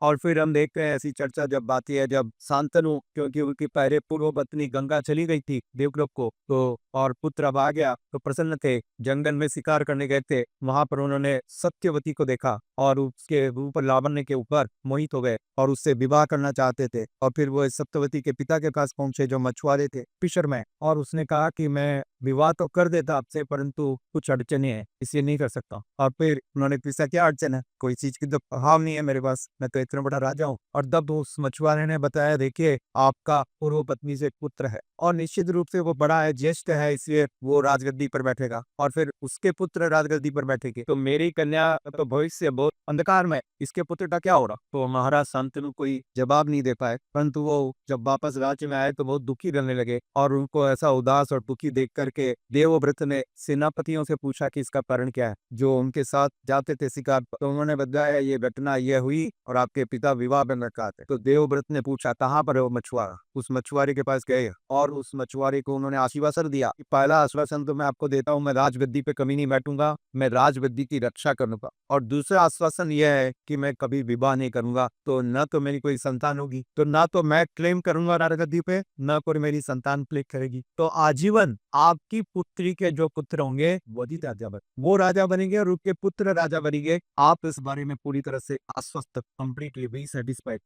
और फिर हम देखते हैं ऐसी चर्चा जब आती है जब शांतनु, क्योंकि उनकी पहले पूर्व पत्नी गंगा चली गई थी देवलोक को, तो और पुत्र अब आ गया तो प्रसन्न थे। जंगल में शिकार करने गए थे, वहां पर उन्होंने सत्यवती को देखा और उसके रूप लावण्य के ऊपर मोहित हो गए और उससे विवाह करना चाहते थे। और फिर वो सत्यवती के पिता के पास पहुंचे जो मछुआरे थे, फिशरमैन, और उसने कहा कि मैं विवाह तो कर देता आपसे, परंतु कुछ अड़चने हैं, इसलिए नहीं कर सकता। और फिर उन्होंने पूछा क्या अड़चन है, कोई चीज की तो अभाव नहीं है मेरे पास, मैं तो इतना बड़ा राजा हूँ। और तब उस मछुआरे ने बताया, देखिए आपका पूर्व पत्नी से एक पुत्र है और निश्चित रूप से वो बड़ा है, ज्येष्ठ है, इसलिए वो राजगद्दी पर बैठेगा और फिर उसके पुत्र राजगद्दी पर बैठेंगे, तो मेरी कन्या का तो भविष्य बहुत अंधकार में, इसके पुत्र का क्या हो रहा। तो महाराज शांतनु कोई जवाब नहीं दे पाए, परंतु वो जब वापस राज्य में आए तो बहुत दुखी रहने लगे और उनको ऐसा उदास और दुखी देख करके देवव्रत ने सेनापतियों से पूछा कि इसका कारण क्या है, जो उनके साथ जाते थे शिकार पर। तो उन्होंने बताया ये घटना ये हुई और आपके पिता विवाह में रखा थे। तो देवव्रत ने पूछा कहाँ पर है वो मछुआरा, उस मछुआरे के पास गए और उस मछुआरे को उन्होंने आश्वासन दिया कि पहला आश्वासन तो मैं आपको देता हूँ, मैं राजगद्दी पे कभी नहीं बैठूंगा, मैं राजगद्दी की रक्षा करूंगा। और दूसरा आश्वासन यह है कि मैं कभी विवाह नहीं करूंगा, तो न तो मेरी कोई संतान होगी, तो ना तो मैं क्लेम करूंगा राजगद्दी पे, न कोई मेरी संतान क्लेम करेगी, तो आजीवन आपकी पुत्री के जो पुत्र होंगे वो राजा बनेंगे और उनके पुत्र राजा बनेंगे। आप इस बारे में पूरी तरह से आश्वस्त, कंप्लीटली बी सेटिस्फाइड।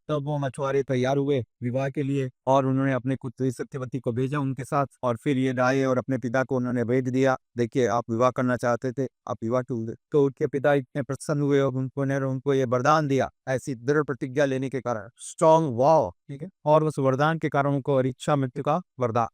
तब वो मछुआरे तैयार हुए विवाह के लिए और उन्होंने अपने पुत्री सत्यवती को भेजा उनके साथ और फिर ये आए और अपने पिता को उन्होंने भेज दिया, देखिए आप विवाह करना चाहते थे, आप विवाह टूट गए। तो उनके पिता इतने प्रसन्न हुए और उनको ये वरदान दिया, ऐसी दृढ़ प्रतिज्ञा लेने के कारण, स्ट्रॉन्ग वॉव, ठीक है, और उस वरदान के कारण उनको इच्छा मृत्यु का वरदान